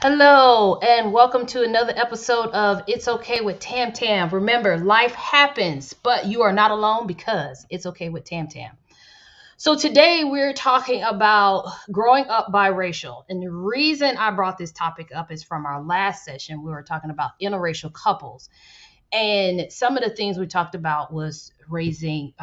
Hello, and welcome to another episode of It's Okay with Tam Tam. Remember, life happens, but you are not alone because it's okay with Tam Tam. So, today we're talking about growing up biracial. And the reason I brought this topic up is from our last session. We were talking about interracial couples. And some of the things we talked about was raising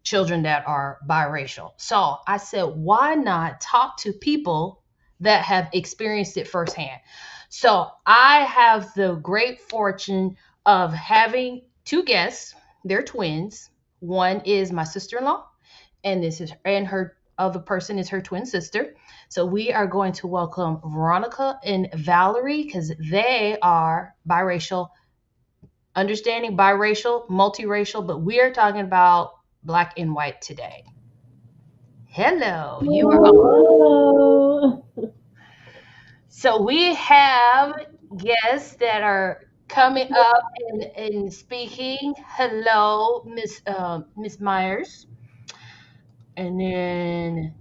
children that are biracial. So, I said, why not talk to people that have experienced it firsthand? So I have the great fortune of having two guests. They're twins. One is my sister-in-law, and this is and her other person is her twin sister. So we are going to welcome Veronica and Valerie because they are biracial, understanding biracial, multiracial, but we are talking about black and white today. Hello, you are on. Hello. So we have guests that are coming up and speaking. Hello, Miss Myers, and then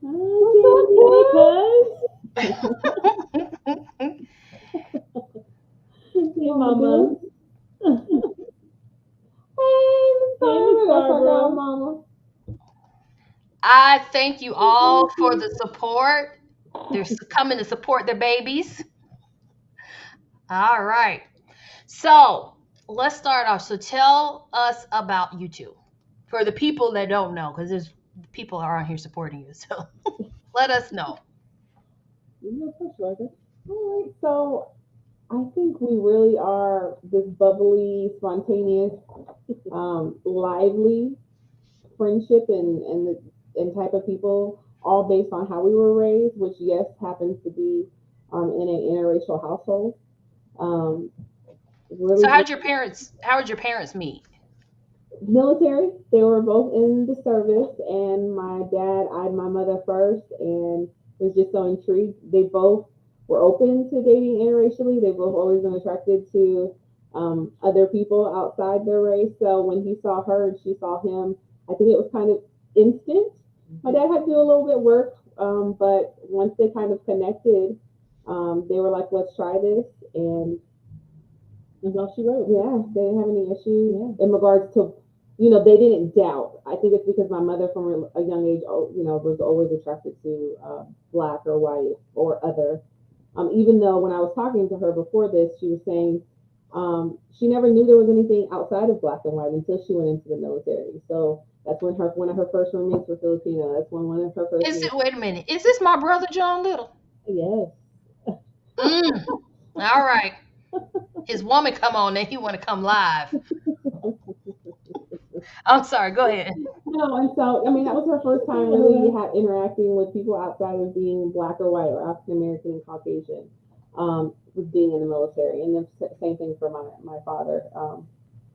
Hi, Hey, Mama. Hey, Miss Barbara. Mama. I thank you all for the support. They're coming to support their babies. All right. So let's start off. So tell us about you two for the people that don't know, because there's people around here supporting you. So let us know. You go first, Roger. All right. So I think we really are this bubbly, spontaneous, lively friendship and type of people, all based on how we were raised, which yes happens to be in an interracial household. Um, So really how did your parents meet? military. They were both in the service, and my dad eyed my mother first and was just so intrigued. They both were open to dating interracially. They've both always been attracted to other people outside their race. So when he saw her and she saw him, I think it was kind of instant. My dad had to do a little bit of work, but once they kind of connected, they were like, "Let's try this," and That's all she wrote. yeah, they didn't have any issues in regards to, they didn't doubt. I think it's because my mother from a young age, was always attracted to black or white or other. Even though when I was talking to her before this, she was saying she never knew there was anything outside of black and white until she went into the military. So that's when one of her first roommates were Filipino. That's when one of her first Is it? mates. Wait a minute. Is this my brother John Little? Yes. Mm, all right. His woman come on and he want to come live. I'm sorry. Go ahead. No, and so I mean that was her first time really interacting with people outside of being black or white or African American and Caucasian, with being in the military. And the same thing for my father.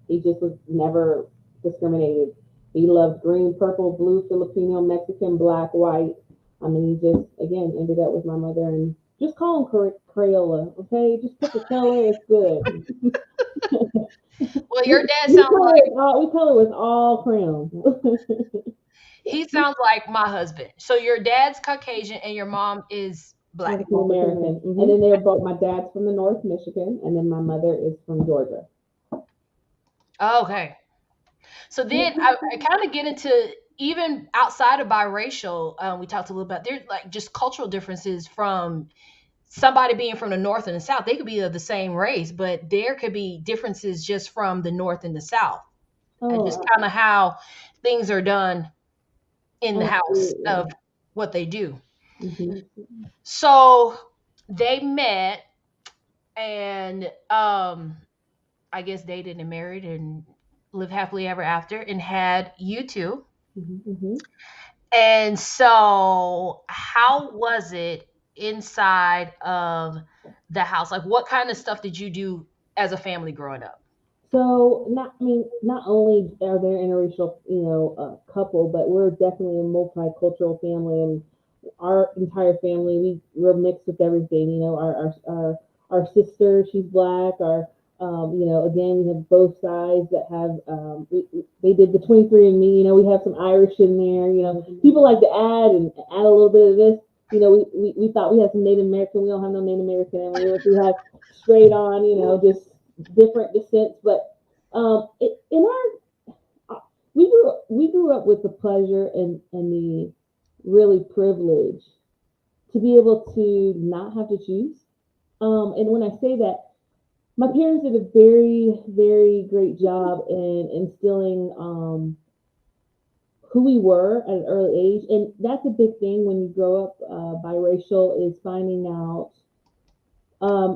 He just was never discriminated. He loved green, purple, blue, Filipino, Mexican, black, white. I mean, he just again ended up with my mother and just call him Crayola, okay? Just pick a color, it's good. Well, We, your dad we sounds color like it all. We color with all crayons. he sounds like my husband. So your dad's Caucasian and your mom is black. African American. And then they're both, my dad's from the North Michigan, and then my mother is from Georgia. Okay. So then I kind of get into even outside of biracial. We talked a little about there's like just cultural differences from somebody being from the north and the south. They could be of the same race, but there could be differences just from the north and the south, and just Oh, kind of how things are done in the house absolutely. of what they do. Hmm. So they met and I guess dated and married and lived happily ever after and had you two. Hmm. And so how was it inside of the house? Like what kind of stuff did you do as a family growing up? So, not only are there interracial, couple, but we're definitely a multicultural family, and our entire family, we're mixed with everything. Our sister, she's black. Again, we have both sides that have. They did the 23 and Me. We have some Irish in there. People like to add a little bit of this. we thought we had some Native American. We don't have no Native American, and we have straight on, just different descents. But in we grew up with the pleasure and the really privilege to be able to not have to choose. And when I say that, my parents did a very, very great job in instilling who we were at an early age. And that's a big thing when you grow up biracial, is finding out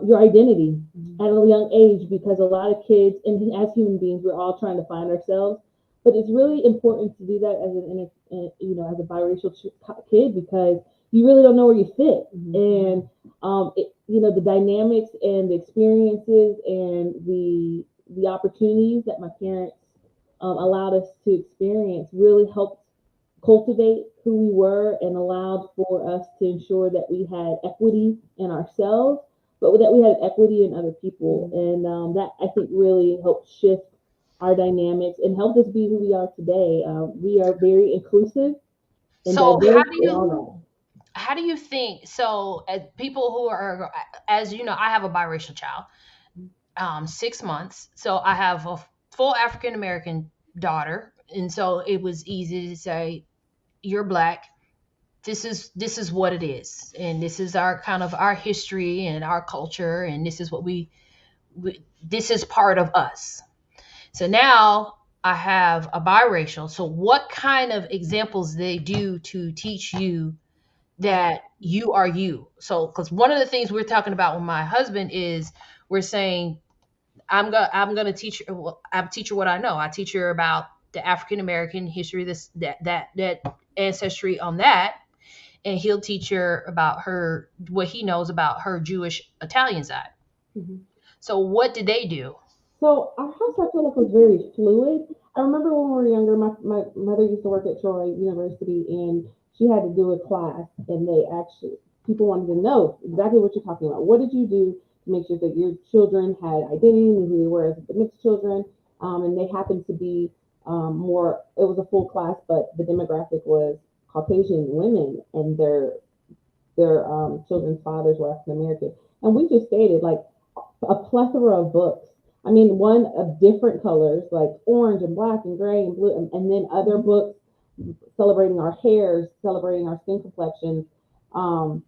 your identity at a young age, because a lot of kids, and as human beings, we're all trying to find ourselves. But it's really important to do that as as a biracial kid, because you really don't know where you fit. And the dynamics and the experiences and the opportunities that my parents allowed us to experience really helped cultivate who we were, and allowed for us to ensure that we had equity in ourselves, but that we had equity in other people. And that, I think, really helped shift our dynamics and helped us be who we are today. We are very inclusive and So diverse and all how do you think, so as people who are, as you know, I have a biracial child, 6 months, so I have a full African American daughter, and so it was easy to say, you're black, this is what it is, and this is our kind of our history and our culture, and this is what we this is part of us. So now I have a biracial, so what kind of examples they do to teach you that you are you? So because one of the things we're talking about with my husband is, we're saying, I'm gonna teach her, well, I teach her what I know. I teach her about the African American history, this that ancestry on that, and he'll teach her about her, what he knows about her Jewish Italian side. that. So what did they do? So our house, I feel like, was very fluid. I remember when we were younger, my mother used to work at Troy University, and she had to do a class, and people wanted to know exactly what you're talking about. What did you do to make sure that your children had identity and who they were as the mixed children? And they happened to be more. It was a full class, but the demographic was Caucasian women, and their children's fathers were African American. And we just stated, like, a plethora of books. I mean, one of different colors, like orange and black and gray and blue, and then other books celebrating our hairs, celebrating our skin complexions. Um,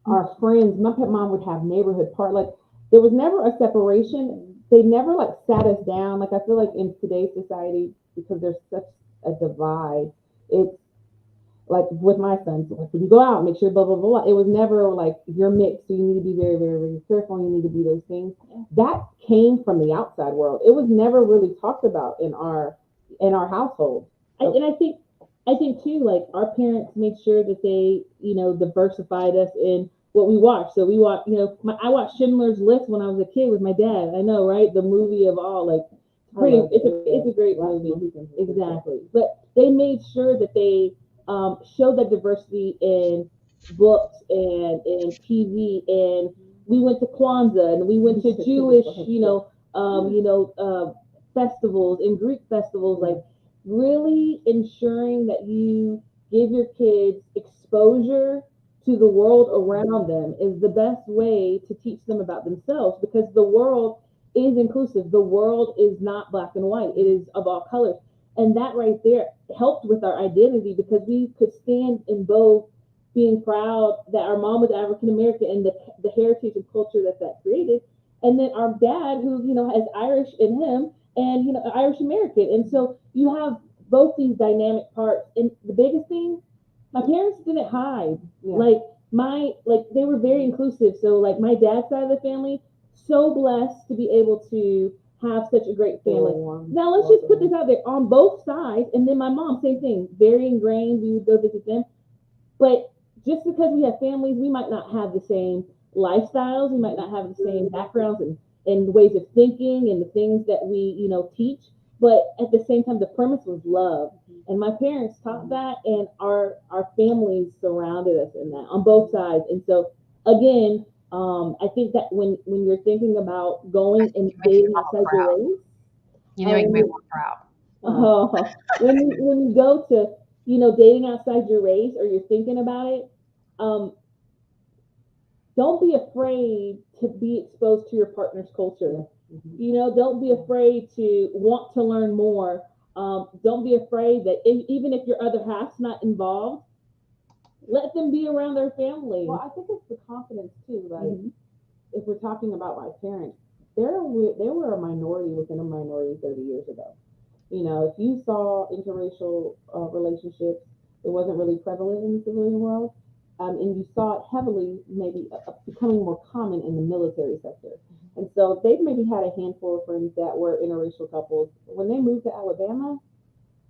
our friends, my pet mom would have neighborhood part. Like, there was never a separation. They never, like, sat us down. Like, I feel like in today's society, because there's such a divide, it's like with my sons, like, when you go out, make sure blah blah blah. It was never like, you're mixed, so you need to be very, very, very careful. You need to be those things. That came from the outside world. It was never really talked about in our household. And I think too, like, our parents made sure that they, diversified us in what we watched. So we watched, I watched Schindler's List when I was a kid with my dad. I know, right? The movie of all, like, it's a great movie. Exactly. But they made sure that they showed that diversity in books and in TV. And we went to Kwanzaa, and we went to Jewish, festivals and Greek festivals, like, really ensuring that you give your kids exposure to the world around them is the best way to teach them about themselves, because the world is inclusive. The world is not black and white. It is of all colors. And that right there helped with our identity, because we could stand in both, being proud that our mom was African American and the heritage and culture that created, and then our dad, who has Irish in him, and Irish American. And so you have both these dynamic parts. And the biggest thing, my parents didn't hide. Yeah. Like they were very inclusive. So, like, my dad's side of the family, so blessed to be able to have such a great family. Now let's just put this out there on both sides. And then my mom, same thing, very ingrained. We would go visit them. But just because we have families, we might not have the same lifestyles. We might not have the same backgrounds and ways of thinking and the things that we, teach. But at the same time, the premise was love. And my parents taught that, and our families surrounded us in that on both sides. And so, again, I think that when you're thinking about going and You make your dating mama outside proud. your race, You make me when more proud. when you go to dating outside your race, or you're thinking about it, um, don't be afraid to be exposed to your partner's culture. Mm-hmm. Don't be afraid to want to learn more. Don't be afraid that even if your other half's not involved, let them be around their family. Well, I think it's the confidence too. Like, if we're talking about my parents, they were a minority within a minority 30 years ago. If you saw interracial relationships, it wasn't really prevalent in the civilian world. And you saw it heavily, maybe becoming more common in the military sector. And so they've maybe had a handful of friends that were interracial couples. When they moved to Alabama,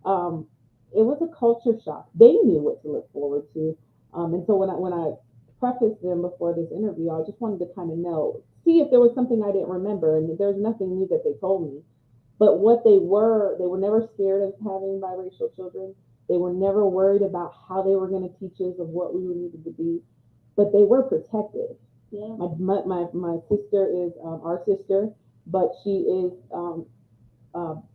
um, it was a culture shock. They knew what to look forward to. And so when I prefaced them before this interview, I just wanted to kind of see if there was something I didn't remember. And there's nothing new that they told me. But what they were never scared of having biracial children. They were never worried about how they were going to teach us of what we needed to be, but they were protected. Yeah. My sister is our sister, but she is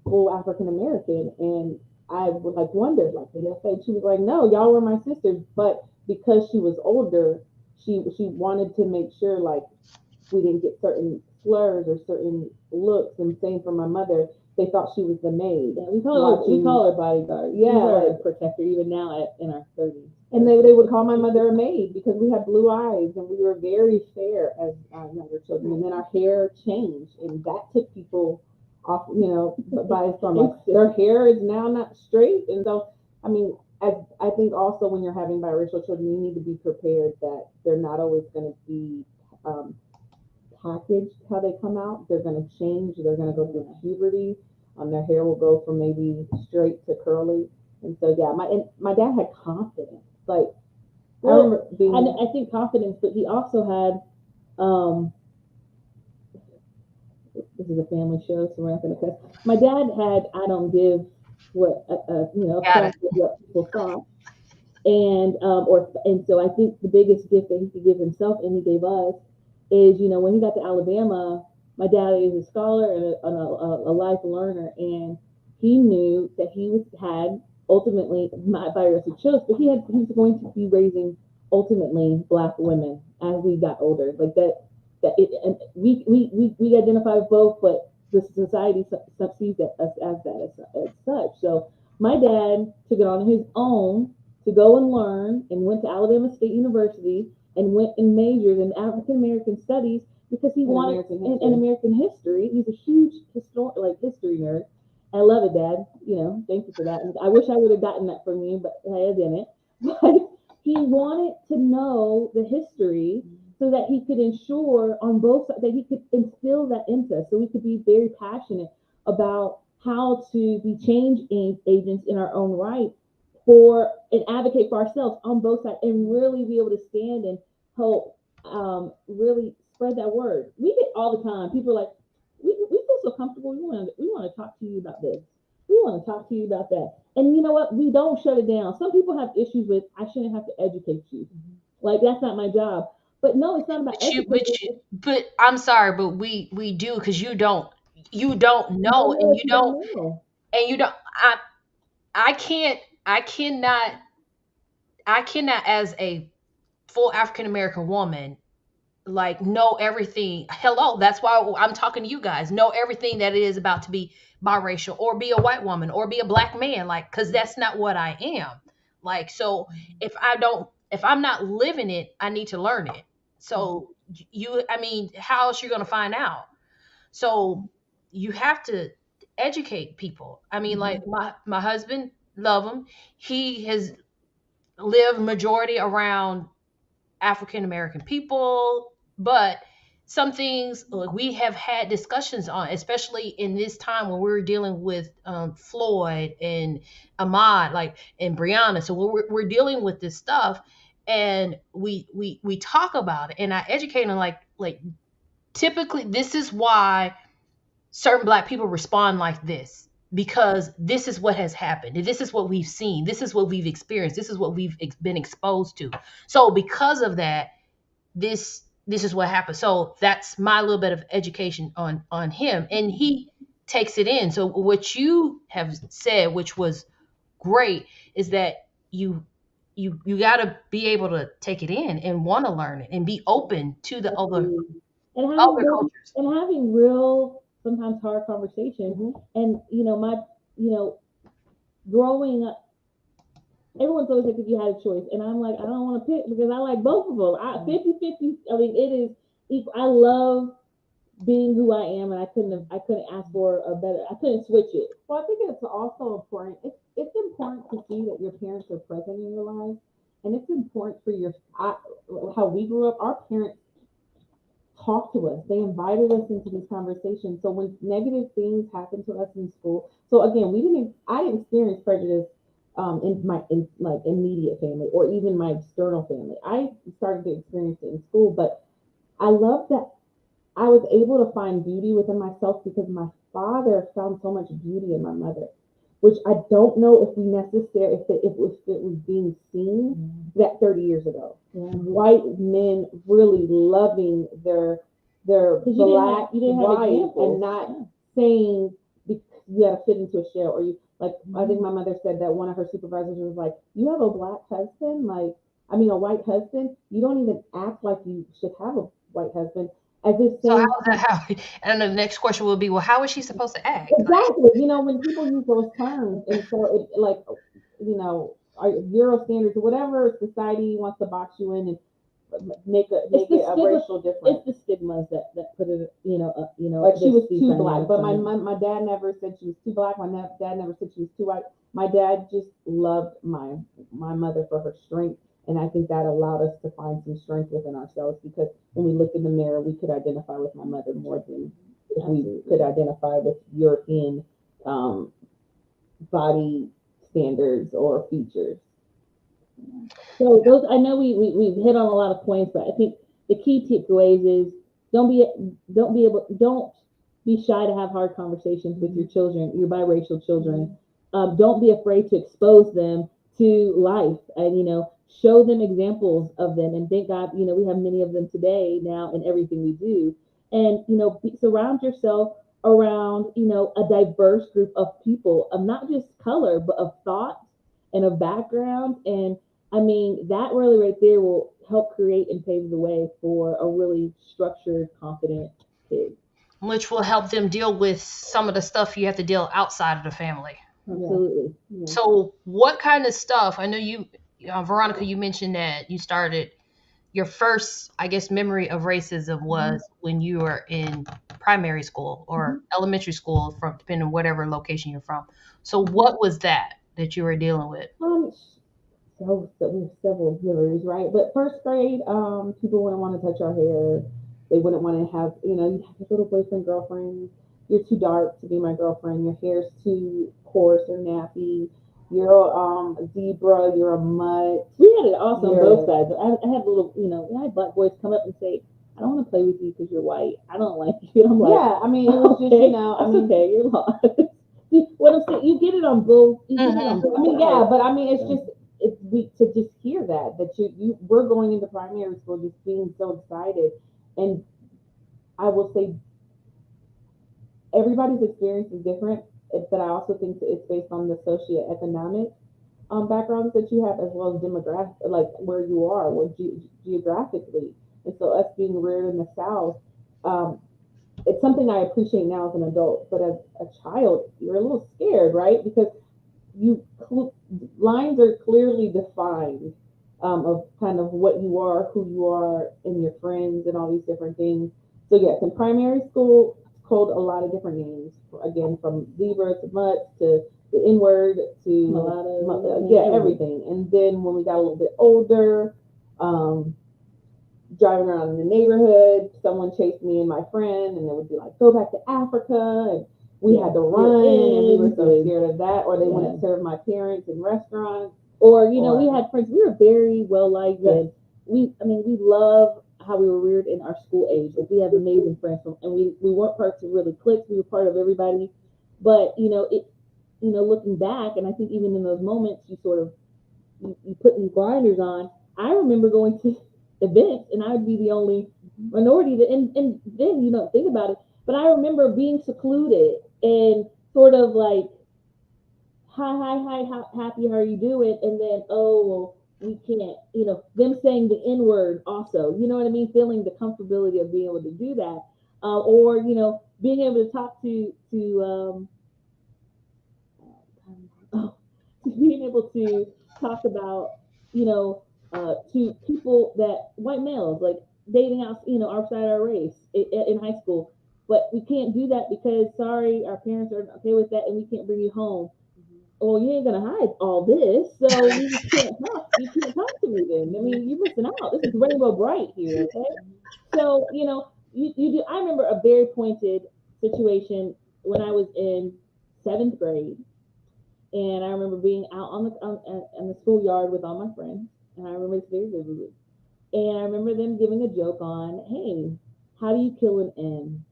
full African American, and I would like wondered, like, did I say? She was like, no, y'all were my sisters, but because she was older, she wanted to make sure like we didn't get certain slurs or certain looks. And same for my mother, they thought she was the maid. Yeah, we call her bodyguard. Yeah, like protector even now in our 30s. And they would call my mother a maid because we had blue eyes and we were very fair as younger children. And then our hair changed, and that took people off, by a storm. Like, their hair is now not straight, and so I mean, I think also when you're having biracial children, you need to be prepared that they're not always going to be packaged how they come out. They're going to change. They're going to go through puberty. Their hair will go from maybe straight to curly. And so yeah, my dad had confidence. Like, well, I remember being. I think confidence, but he also had. This is a family show, so we're not going to cuss. My dad had. I don't give what what people thought. And so I think the biggest gift that he could give himself and he gave us is, when he got to Alabama, my dad is a scholar and a life learner, and he knew that had ultimately not biracial children, but he was going to be raising ultimately Black women as we got older, like and we identify with both, but the society sees us as such. So my dad took it on his own to go and learn, and went to Alabama State University and went and majored in African American studies because he wanted in American history. He's a huge history nerd. I love it, Dad. Thank you for that. And I wish I would have gotten that from you, but I didn't. But he wanted to know the history so that he could ensure on both sides that he could instill that into us, so we could be very passionate about how to be change agents in our own right and advocate for ourselves on both sides, and really be able to stand and help really spread that word. We get all the time people are like, we feel so comfortable, we want to talk to you about this, we want to talk to you about that. And you know what, we don't shut it down. Some people have issues with, I shouldn't have to educate you, like that's not my job. But no, it's not about educating. But I'm sorry, but we do, because you don't know, and you don't, I I can't I cannot as a full African American woman, like, know everything. Hello, that's why I'm talking to you guys. Know everything that it is about to be biracial, or be a white woman, or be a Black man, like, because that's not what I am. Like, so if I'm not living it, I need to learn it. So I mean, how else you gonna find out? So you have to educate people. I mean, like, my husband, love him. He has lived majority around African American people, but some things, like, we have had discussions on, especially in this time when we were dealing with Floyd and Ahmaud, like, and Breonna. So we're dealing with this stuff, and we talk about it, and I educate them, like, typically this is why certain Black people respond like this, because this is what has happened, this is what we've seen, this is what we've experienced, this is what we've been exposed to. So because of that, this is what happened. So that's my little bit of education on him, and he takes it in. So what you have said, which was great, is that you got to be able to take it in and want to learn it and be open to the Absolutely. And other having cultures. and having real, sometimes hard conversations. And you know, growing up, everyone's always like, if you had a choice, and I'm like, I don't want to pick because I like both of them. 50-50. I mean, it is equal. I love being who I am, and I couldn't ask for a better. I couldn't switch it. Well, I think it's also important. It's important to see that your parents are present in your life, and it's important for how we grew up. Our parents talked to us. They invited us into these conversations. So when negative things happen to us in school, so again, I didn't experience prejudice in my like immediate family or even my external family. I started to experience it in school, but I love that I was able to find beauty within myself because my father found so much beauty in my mother, which I don't know if we necessarily if it was being seen that 30 years ago. Yeah. White men really loving their Because black you didn't have wife examples. and not saying because you got to fit into a shell or you like. I think my mother said that one of her supervisors was like, "You have a black husband, like I mean a white husband. You don't even act like you should have a white husband." As if So how saying is that how and the next question will be, well, how is she supposed to act? exactly, when people use those terms, and so it like, Euro standards or whatever society wants to box you in and make it a racial difference. It's the stigmas that put it, Like she was these too black, dynamics but on it. my dad never said she was too black. Dad never said she was too white. My dad just loved my mother for her strength, and I think that allowed us to find some strength within ourselves because when we looked in the mirror, we could identify with my mother more than if we could identify with European um, body standards or features. So those, I know we've hit on a lot of points, but I think the key takeaways is don't be don't be shy to have hard conversations with your children, your biracial children. Don't be afraid to expose them to life, and show them examples of them. And thank God, we have many of them today now in everything we do. And surround yourself around a diverse group of people, of not just color, but of thought and of background. And I mean, that really right there will help create and pave the way for a really structured, confident kid. Which will help them deal with some of the stuff you have to deal outside of the family. Absolutely. Yeah. So, what kind of stuff? I know Veronica, you mentioned that you started your first, I guess, memory of racism was when you were in primary school or elementary school, from depending on whatever location you're from. So, what was that you were dealing with? Um, so we have several memories, right? But first grade, people wouldn't want to touch our hair. They wouldn't want to have, you have a little boyfriend, girlfriend. You're too dark to be my girlfriend. Your hair's too coarse or nappy. You're a zebra. You're a mutt. We had it also on You're both sides. I had little, I had black boys come up and say, "I don't want to play with you because you're white. I don't like you." I'm like, yeah. I mean, it was just okay, I that's mean, okay, you're lost. What I'm saying, you get it on both. You get it on Mhm. both. I mean, yeah, sides. but I mean, it's just it's weak to just hear that you we're going into primary school just being so excited, and I will say everybody's experience is different, but I also think that it's based on the socioeconomic backgrounds that you have as well as demographic, like where you are, geographically, and so us being reared in the South. Um, it's something I appreciate now as an adult, but as a child, you're a little scared, right? Because you lines are clearly defined of kind of what you are, who you are, and your friends, and all these different things. So yes, in primary school, it's called a lot of different names. Again, from zebra to mutts to the N word to Mulatto, yeah, everything. And then when we got a little bit older, um, driving around in the neighborhood, someone chased me and my friend, and it would be like, "Go back to Africa," and we had to run, and we were so scared of that. Or they wouldn't serve my parents in restaurants. Or we had friends. We were very well liked, and we love how we were reared in our school age. Like, we have amazing friends from, and we weren't part of really cliques. We were part of everybody, but looking back, and I think even in those moments, you sort of you put these blinders on. I remember going to events, and I would be the only minority. And then think about it. But I remember being secluded and sort of like, hi, hi, hi, how happy, how are you doing? And then, oh, well, we can't, them saying the N word also, you know what I mean? Feeling the comfortability of being able to do that. Or, being able to talk oh, being able to talk about, to people that white males, like dating out, outside our race in high school. But we can't do that because, sorry, our parents are okay with that and we can't bring you home. Oh, you ain't gonna hide all this, so we can't talk. You can't talk to me then. I mean, you're missing out. This is rainbow bright here, okay? So, you do. I remember a very pointed situation when I was in seventh grade, and I remember being out on the schoolyard with all my friends, and I remember this very vividly. And I remember them giving a joke on, "Hey, how do you kill an N?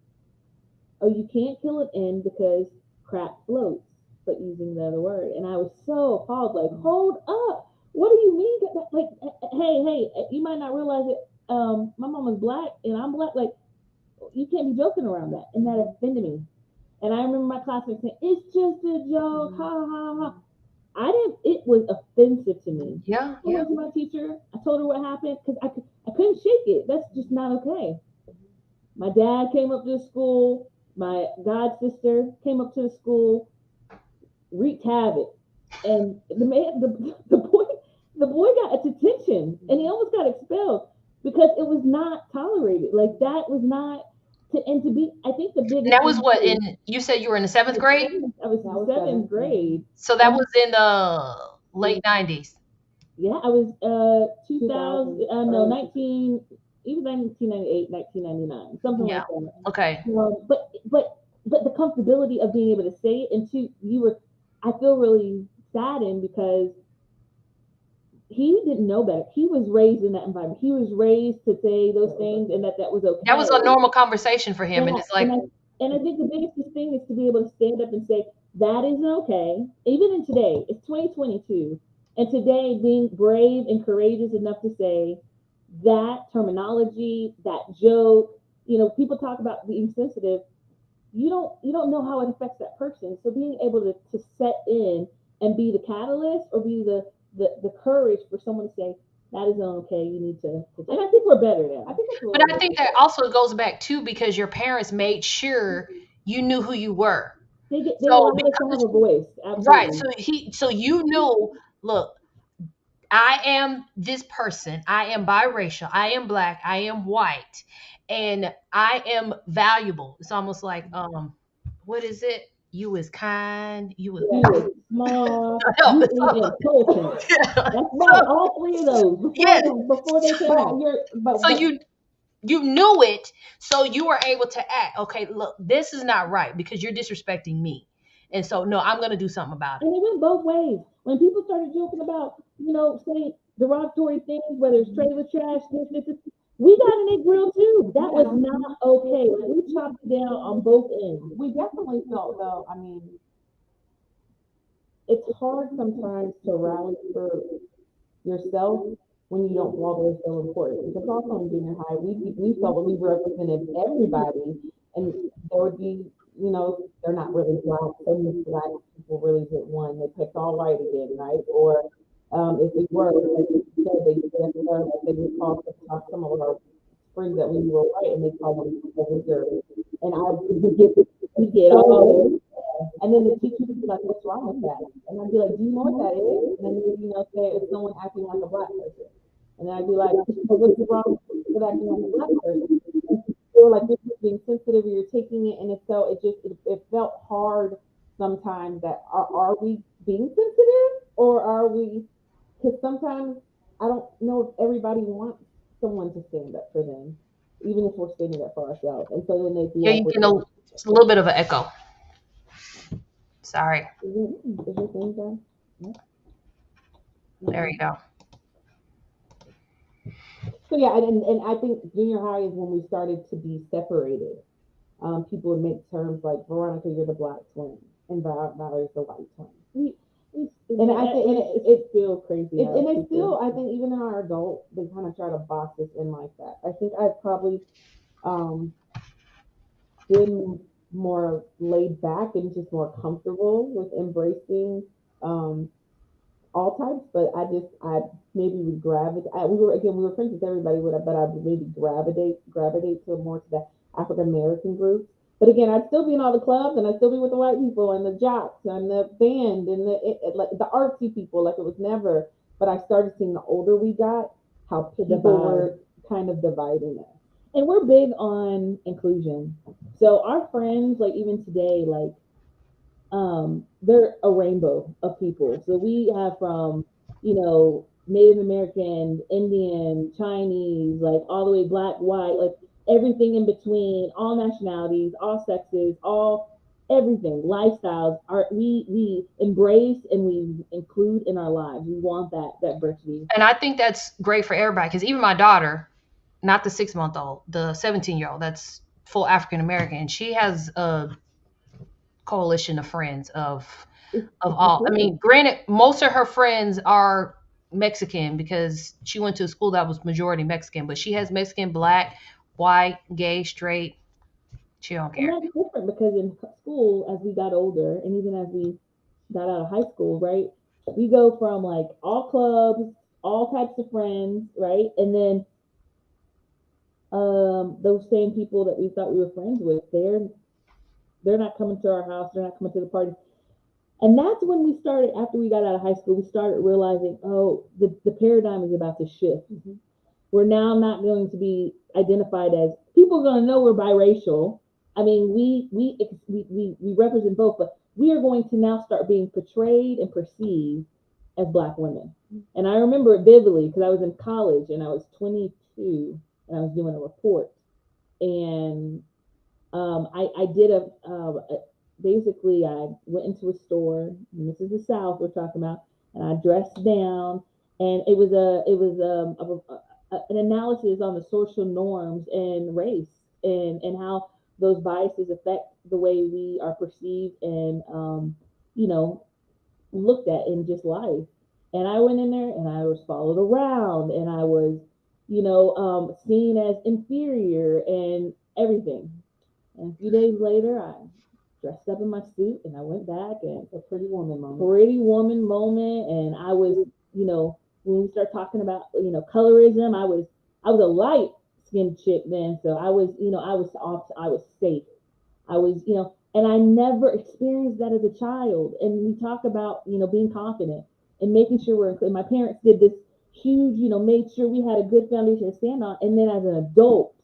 Oh, you can't kill an N because crap floats," but using the other word. And I was so appalled, like, hold up. What do you mean? Like, hey, you might not realize it. My mom was black and I'm black. Like, you can't be joking around that. And that offended me. And I remember my classmates saying, "It's just a joke. Ha, ha, ha." It was offensive to me. Yeah, I went to my teacher. I told her what happened because I couldn't shake it. That's just not okay. My dad came up to the school. My god sister came up to the school, wreaked havoc, and the boy got detention, and he almost got expelled because it was not tolerated. Like that was not to be. I think the and biggest that was thing what too. in you said you were in the seventh grade, I was in seventh grade, so that and was in the late '90s. yeah, I was 2000. No, 19. Even 1998, 1999, something Yeah. like that. Okay. But the comfortability of being able to say it, and I feel really saddened because he didn't know better. He was raised in that environment. He was raised to say those things and that was That okay. was a normal conversation for him, And and I it's and like, I and I think the biggest thing is to be able to stand up and say that isn't okay. Even in today, it's 2022, and today being brave and courageous enough to say that terminology, that joke. People talk about being sensitive. You don't know how it affects that person. So being able to set in and be the catalyst or be the courage for someone to say that isn't okay. You need to. And I think we're better now. I think that's a but little I bit think that also goes back too because your parents made sure you knew who you were. they So allowed us to have because a voice. right, Absolutely. so you knew, look, I am this person. I am biracial. I am black. I am white, and I am valuable. It's almost like what is it? You is kind. You is You is smart. no, You it's is important. That's right. so, All three of those yes. before they came out. So you knew it, so you were able to act. Okay, look, this is not right because you're disrespecting me, and so no, I'm gonna do something about it. And it went both ways. When people started joking about, saying derogatory things, whether it's trailer trash, this, we got in a grill too. That was not okay. Like, we chopped it down on both ends. We definitely felt though. I mean, It's hard sometimes to rally for yourself when you don't feel they're so important. Because also in junior high, we felt that we represented everybody, and there would be, they're not really black. Some of the black people really did one. They picked all white again, right? Or if we were, like you said, they just like they would call some of our friends that we were white, and they called them reserve. And I would get all this. And then the teacher would be like, "What's wrong with that?" And I'd be like, "Do you know what that is?" And then they would, say it's someone acting like a black person. And then I'd be like, "What's wrong with acting like a black person?" And they were like, "You're just being sensitive, or you're taking it," and it felt hard sometimes. That are we being sensitive, or are we? Because sometimes I don't know if everybody wants someone to stand up for them, even if we're standing up for ourselves. And so then they'd be Yeah, like, you can. It's a little bit of an echo. Sorry. "Is your thing done?" There you go. So yeah, and I think junior high is when we started to be separated. People would make terms like, "Veronica, you're the black twin," and Valerie's the white twin. And I think it's still crazy. And it's still, I think, even in our adult, they kind of try to box us in like that. I think I've probably um, been more laid back and just more comfortable with embracing um, all types, but I maybe would gravitate. We were friends with everybody, but I would maybe gravitate to more to the African American group. But again, I'd still be in all the clubs, and I'd still be with the white people and the jocks and the band and like the artsy people. Like it was never. But I started seeing the older we got how The people divide. were kind of dividing us. And we're big on inclusion. So our friends, like even today, like they're a rainbow of people. So we have from, Native American, Indian, Chinese, like all the way black, white, like everything in between, all nationalities, all sexes, all everything, lifestyles. We embrace and we include in our lives. We want that diversity. And I think that's great for everybody because even my daughter, not the 6 month old, the 17-year-old, that's full African American, she has a coalition of friends of It's all. I good. mean, granted, most of her friends are Mexican because she went to a school that was majority Mexican, but she has Mexican, black, white, gay, straight. She don't And care. that's different because in school, as we got older, and even as we got out of high school, right, we go from like all clubs, all types of friends, right, and then those same people that we thought we were friends with, they're not coming to our house, they're not coming to the party. And that's when we started, after we got out of high school, we started realizing, oh, the paradigm is about to shift. Mm-hmm. We're now not going to be identified as people are going to know we're biracial. I mean, we represent both, but we are going to now start being portrayed and perceived as black women. And I remember it vividly because I was in college and I was 22 and I was doing a report. And I did basically, I went into a store, and this is the South we're talking about, and I dressed down, and it was an analysis on the social norms and race, and how those biases affect the way we are perceived and you know looked at in just life. And I went in there and I was followed around, and I was seen as inferior and everything. And a few days later, I dressed up in my suit and I went back, and A pretty woman moment. pretty woman moment. And I was, when we start talking about, colorism, I was a light skinned chick then. So I was, I was safe. I was, and I never experienced that as a child. And we talk about, being confident and making sure we're included. My parents did this huge, made sure we had a good foundation to stand on. And then as an adult,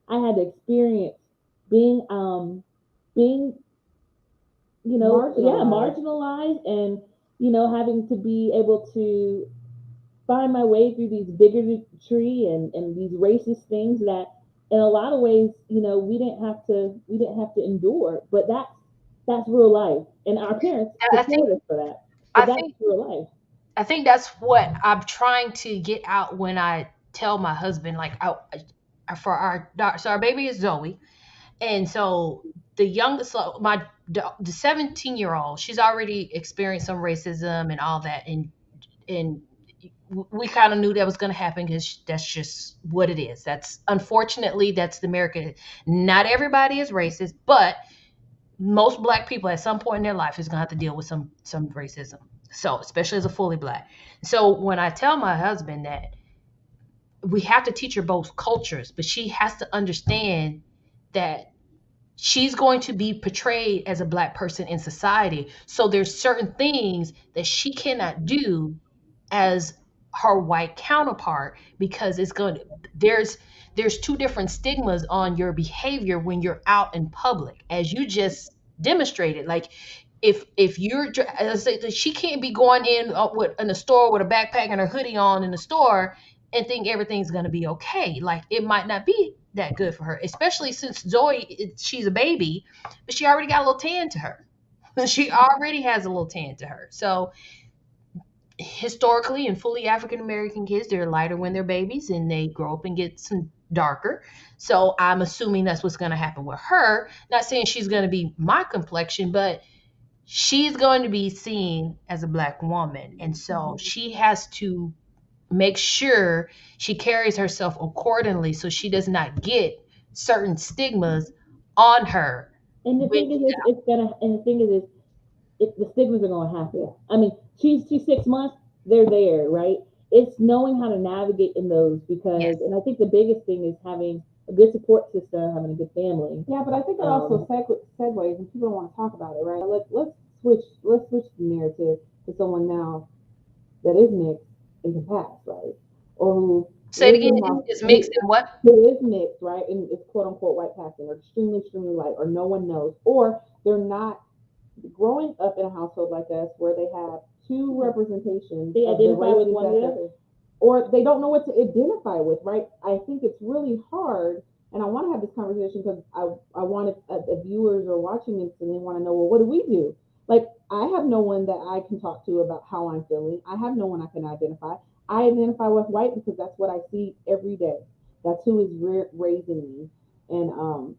I had to experience being being yeah, Marginalized. marginalized, and having to be able to find my way through these bigotry and these racist things that in a lot of ways we didn't have to endure, but that's real life, and our parents I think support us for that, but I that's think real life. I think that's what I'm trying to get out when I tell my husband, like, for our daughter. So our baby is Zoe, and so the youngest, so the 17-year-old, she's already experienced some racism and all that, and we kind of knew that was going to happen because that's just what it is. That's unfortunately that's the American. Not everybody is racist, but most black people at some point in their life is going to have to deal with some racism. So especially as a fully black. So when I tell my husband that we have to teach her both cultures, but she has to understand that she's going to be portrayed as a black person in society. So there's certain things that she cannot do as her white counterpart because it's going to there's two different stigmas on your behavior when you're out in public, as you just demonstrated. Like if you're as I say, she can't be going in a store with a backpack and her hoodie on in the store and think everything's going to be okay. Like it might not be that good for her, especially since Zoe, she's a baby, but she already got a little tan to her. She already has a little tan to her. So historically, and fully African American kids, they're lighter when they're babies and they grow up and get some darker. So I'm assuming that's what's going to happen with her. Not saying she's going to be my complexion, but she's going to be seen as a black woman. And so she has to make sure she carries herself accordingly so she does not get certain stigmas on her. And the When, thing is, it's gonna. And the thing is, the stigmas are going to happen. I mean, she's 6 months, they're there, right? It's knowing how to navigate in those Yes. because, and I think the biggest thing is having a good support system, having a good family. Yeah, but I think it also segues, and people don't want to talk about it, right? Let's switch the narrative to someone now that is mixed and can pass, right? Or who Say it lives again. in a house It's mixed in what? who is mixed, right? And it's quote unquote white passing, or extremely light, or no one knows, or they're not growing up in a household like us where they have two representations They of the identify with races one that they're, another. or they don't know what to identify with, right? I think it's really hard, and I want to have this conversation because I want if viewers are watching this and they want to know, well, what do we do? Like, I have no one that I can talk to about how I'm feeling. I have no one I can identify. I identify with white because that's what I see every day. That's who is raising me, and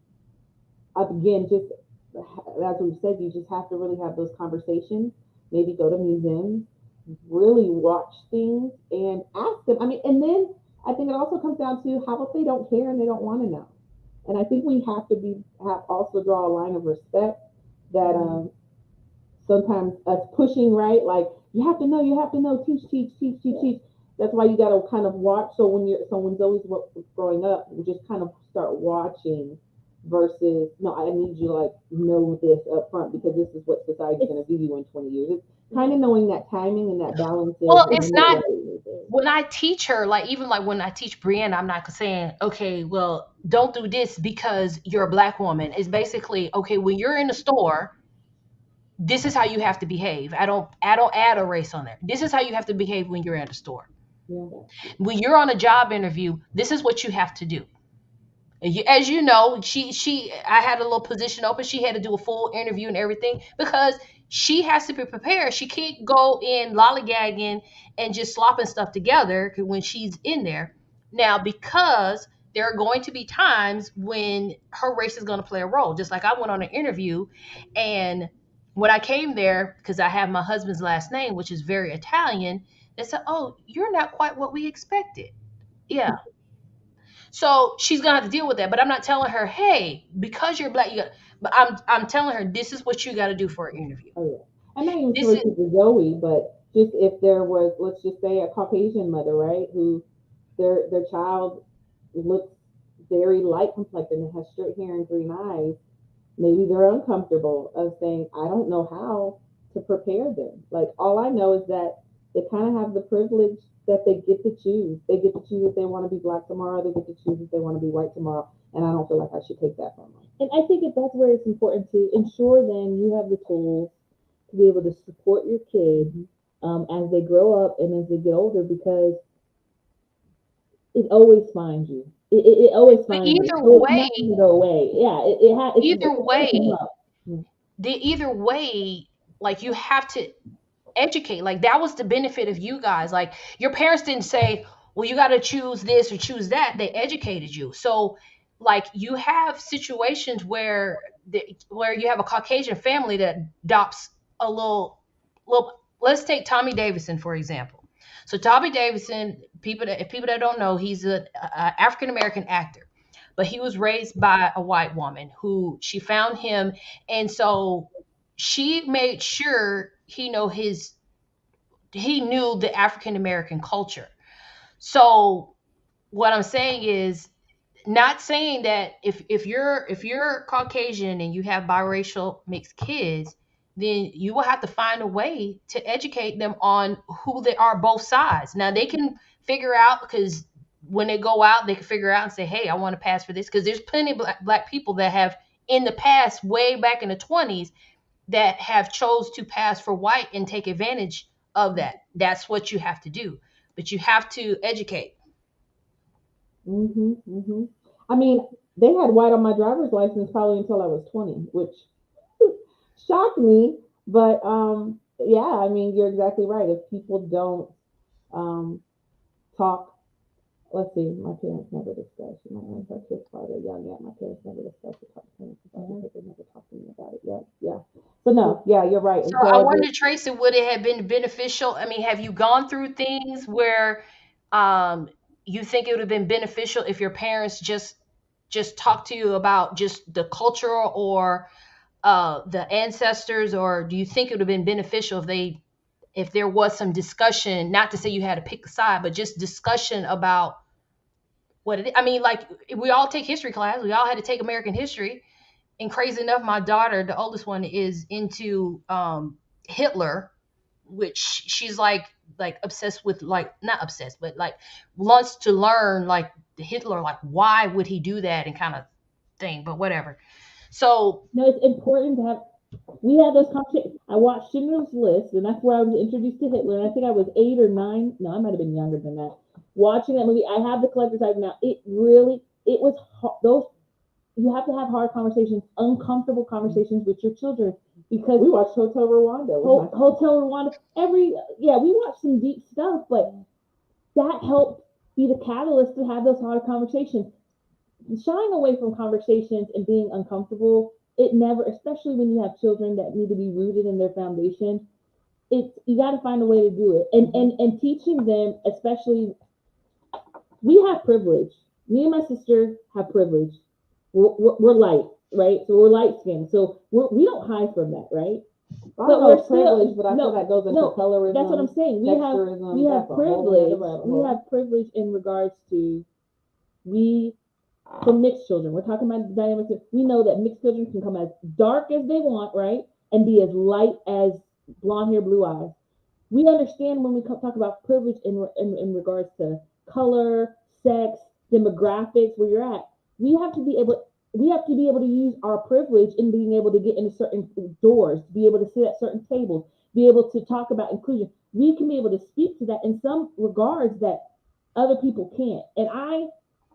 again, just as we said, you just have to really have those conversations. Maybe go to museums, really watch things, and ask them. I mean, and then I think it also comes down to how about they don't care and they don't want to know. And I think we have to have also draw a line of respect that sometimes us pushing, right, like you have to know, teach. That's why you got to kind of watch. So when Zoe's growing up, we just kind of start watching versus no, I need you to like know this up front because this is what society's going to give you in 20 years. It's kind of knowing that timing and that balance of Well, when it's you're not ready. when I teach her, like even like when I teach Brianna, I'm not saying, okay, well, don't do this because you're a black woman. It's basically, okay, when you're in the store, this is how you have to behave. I don't add a race on there. This is how you have to behave when you're in the store. Yeah. When you're on a job interview, this is what you have to do. As you know, she I had a little position open. She had to do a full interview and everything because she has to be prepared. She can't go in lollygagging and just slopping stuff together when she's in there. Now, because there are going to be times when her race is going to play a role. Just like I went on an interview, and when I came there, because I have my husband's last name, which is very Italian, they said, "Oh, you're not quite what we expected." Yeah, so she's gonna have to deal with that. But I'm not telling her, hey, because you're black, you got. But I'm telling her this is what you got to do for an interview. Oh yeah. I'm not even This sure is to Zoe, but just if there was, let's just say, a Caucasian mother, right, who their child looks very light complected and has straight hair and green eyes, maybe they're uncomfortable of saying, I don't know how to prepare them. Like all I know is that they kind of have the privilege that they get to choose. They get to choose if they want to be black tomorrow. They get to choose if they want to be white tomorrow. And I don't feel like I should take that from them. And I think that's where it's important to ensure then you have the tools to be able to support your kids as they grow up and as they get older because it always finds you. It always but finds you. either So it's way, not going to go away. Yeah, either it's going to come way, up. either way, like you have to educate. Like that was the benefit of you guys. Like your parents didn't say, well, you got to choose this or choose that. They educated you. So like you have situations where where you have a Caucasian family that adopts a little. Let's take Tommy Davidson for example. So Tommy Davidson, people that don't know, he's a African American actor, but he was raised by a white woman who she found him, and so she made sure he knew the African American culture. So what I'm saying is not saying that if you're Caucasian and you have biracial mixed kids, then you will have to find a way to educate them on who they are both sides. Now they can figure out because when they go out, they can figure out and say, "Hey, I want to pass for this," because there's plenty of black people that have in the past, way back in the 20s, that have chose to pass for white and take advantage of that. That's what you have to do. But you have to educate. I mean, they had white on my driver's license probably until I was 20, which shocked me. But yeah, I mean, you're exactly right. If people don't um, talk, let's see, my parents never discussed. My aunt, our kids farther young yet. My parents never discussed the talk to parents about it because they never talked to me about it yet. Yeah. So no, yeah, you're right. So I Until wonder, Tracy, would it have been beneficial? I mean, have you gone through things where um, you think it would have been beneficial if your parents just talked to you about just the culture or the ancestors, or do you think it would have been beneficial if they if there was some discussion, not to say you had to pick a side, but just discussion about what it, I mean, like we all take history class, we all had to take American history, and crazy enough, my daughter, the oldest one, is into Hitler, which she's like obsessed with, like not obsessed, but like wants to learn like the Hitler, like why would he do that and kind of thing, but whatever. So No, it's important to have. We had those conversations. I watched Schindler's List, and that's where I was introduced to Hitler. And I think I was 8 or 9. No, I might have been younger than that. Watching that movie, I have the collector's item now. It was those. You have to have hard conversations, uncomfortable conversations with your children, because We watched Hotel Rwanda. Hotel Rwanda. We watched some deep stuff, but that helped be the catalyst to have those hard conversations. Shying away from conversations and being uncomfortable, it never, especially when you have children that need to be rooted in their foundation, it's, you got to find a way to do it. And teaching them, especially, we have privilege. Me and my sister have privilege. We're light, right? So we're light skinned, so we don't hide from that, right? I don't know privilege, but I feel that goes into colorism. That's what I'm saying. We have privilege. We have privilege in regards to, we, for mixed children. We're talking about dynamics. We know that mixed children can come as dark as they want, right? And be as light as blonde hair, blue eyes. We understand when we talk about privilege in regards to color, sex, demographics, where you're at. We have to be able to use our privilege in being able to get into certain doors, to be able to sit at certain tables, be able to talk about inclusion. We can be able to speak to that in some regards that other people can't. And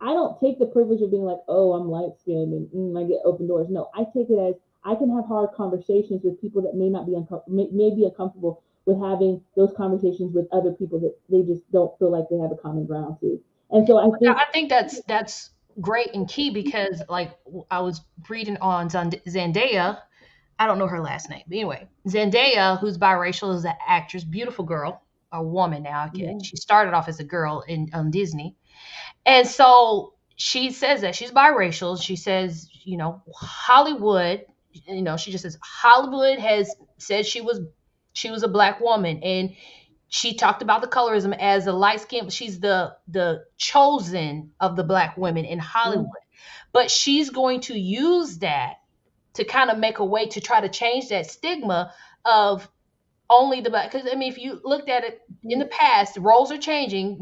I don't take the privilege of being like, oh, I'm light skinned and I get open doors. No, I take it as I can have hard conversations with people that may not be may be uncomfortable with having those conversations with other people that they just don't feel like they have a common ground to. And so I think that's great and key, because like I was reading on Zendaya. I don't know her last name, but anyway, Zendaya, who's biracial, is an actress, beautiful girl, a woman now. yeah, She started off as a girl in Disney, and so she says that she's biracial. She says, Hollywood, she just says Hollywood has said she was a black woman, and she talked about the colorism as a light skin. She's the chosen of the black women in yeah, Hollywood, but she's going to use that to kind of make a way to try to change that stigma of only the black. Because I mean, if you looked at it in the past, roles are changing.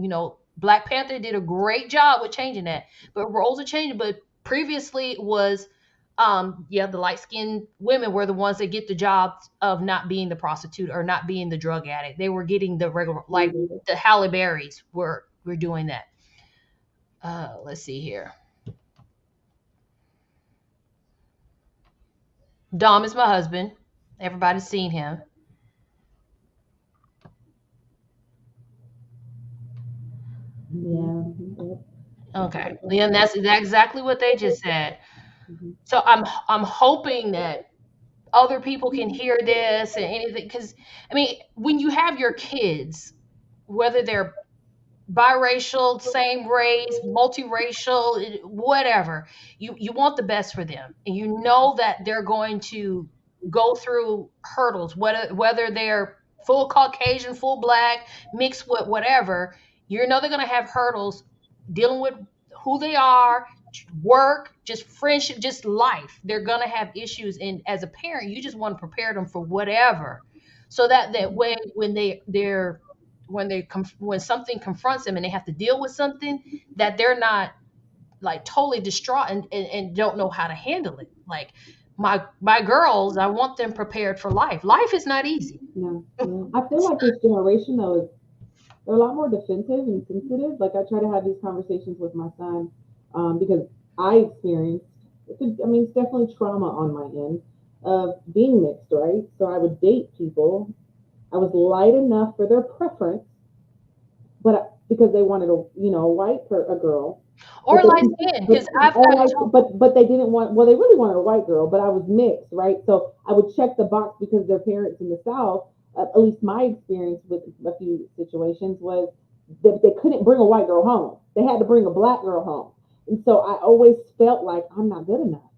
Black Panther did a great job with changing that, but roles are changing. But previously it was, yeah, the light skinned women were the ones that get the jobs of not being the prostitute or not being the drug addict. They were getting the regular, like the Halle Berrys were doing that. Let's see here. Dom is my husband. Everybody's seen him. yeah, Okay. Yeah, and that's exactly what they just said. mhm, So I'm hoping that other people can hear this and anything, because I mean, when you have your kids, whether they're biracial, same race, multiracial, whatever, you want the best for them, and you know that they're going to go through hurdles, whether they're full Caucasian, full black, mixed with whatever. You know they're going to have hurdles dealing with who they are, work, just friendship, just life. They're going to have issues, and as a parent, you just want to prepare them for whatever, so that way when when something confronts them and they have to deal with something, that they're not like totally distraught and don't know how to handle it. Like my girls, I want them prepared for life. Life is not easy. No, no. I feel like this generation though is they're a lot more defensive and sensitive. Like I try to have these conversations with my son because I experienced. It's definitely trauma on my end of being mixed, right? So I would date people. I was light enough for their preference, but because they wanted a girl, but Or light skin, because or like, but they didn't want. Well, they really wanted a white girl, but I was mixed, right? So I would check the box because their parents in the South. At least my experience with a few situations was that they couldn't bring a white girl home. They had to bring a black girl home, and so I always felt like I'm not good enough.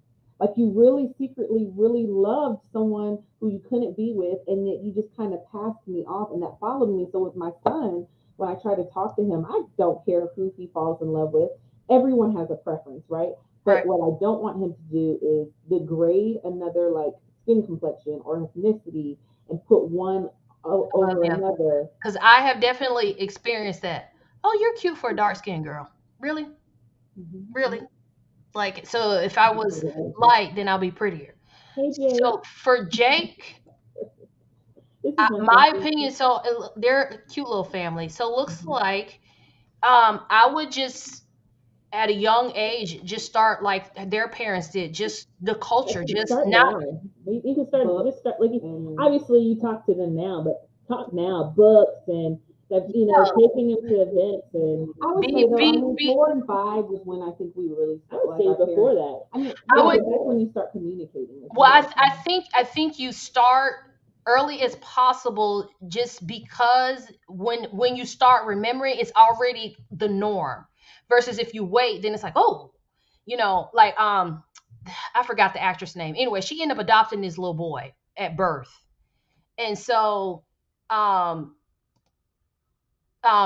Like you really secretly really loved someone who you couldn't be with, and yet you just kind of passed me off, and that followed me. So with my son, when I try to talk to him, I don't care who he falls in love with. Everyone has a preference, right? But Right. what I don't want him to do is degrade another like skin complexion or ethnicity and put one Above over the other. another. Because I have definitely experienced that. Oh, you're cute for a dark skinned girl. Really? Really? Mhm. Like, so if I was light, then I'll be prettier. Hey Jay, So for Jake, this is my my son. opinion, so they're a cute little family. So it looks like I would just at a young age just start like their parents did, just the culture, just Start not. now. You can start Books just start like and obviously you talk to them now, but talk now. Books and that taking them to events and I would say be though, I be mean, be 4 and 5 was when I think we really I felt would like say our before parents. that. I mean, I Yeah, yeah, would. but that's when you start communicating as Well, well. I think you start early as possible, just because when you start remembering, it's already the norm. Versus if you wait, then it's like, oh, like I forgot the actress name. Anyway, she ended up adopting this little boy at birth, and so um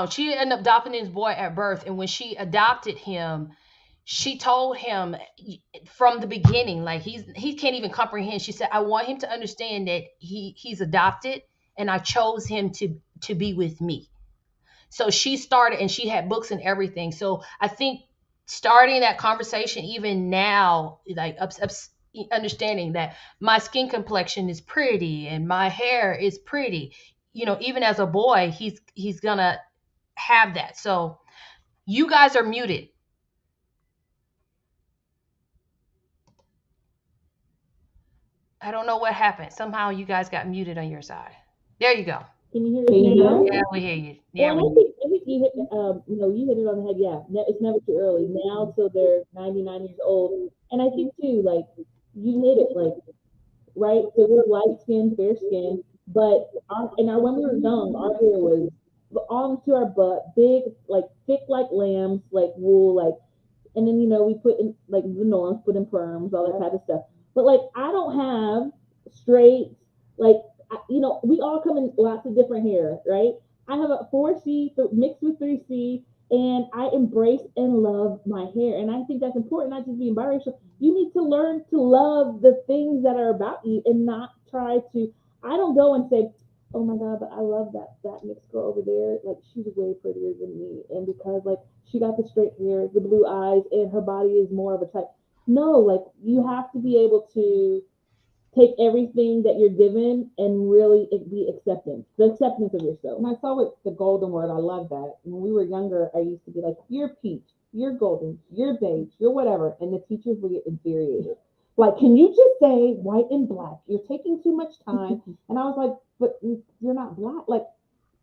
she ended up adopting this boy at birth, and when she adopted him, she told him from the beginning, like he can't even comprehend. She said, I want him to understand that he's adopted, and I chose him to be with me. So she started, and she had books and everything. So I think starting that conversation even now, like understanding that my skin complexion is pretty and my hair is pretty, even as a boy, he's gonna have that. So you guys are muted. I don't know what happened. Somehow you guys got muted on your side. There you go. Can you hear can us you hear now? us? Yeah, we hear you. Well, Yeah, and we. I think you hit you hit it on the head. Yeah, it's never too early. Now till they're 99 years old, and I think too like you hit it like right. So we're light skinned, fair skinned, but when we were young, our hair was on to our butt, big, like thick like lambs, like wool, like and then we put in like the norms, put in perms, all that type of stuff. But like I don't have straight like we all come in lots of different hair, right? I have a 4C mixed with 3C, and I embrace and love my hair, and I think that's important. Not just being biracial, you need to learn to love the things that are about you, and not try to. I don't go and say, oh my god, but I love that mixed girl over there. Like she's way prettier than me, and because like she got the straight hair, the blue eyes, and her body is more of a type. No, like you have to be able to take everything that you're given and really be acceptance, the acceptance of yourself. And I saw it the golden word. I love that. When we were younger, I used to be like, "You're peach, you're golden, you're beige, you're whatever," and the teachers would get infuriated. Like, can you just say white and black? You're taking too much time. And I was like, "But you're not black. Like,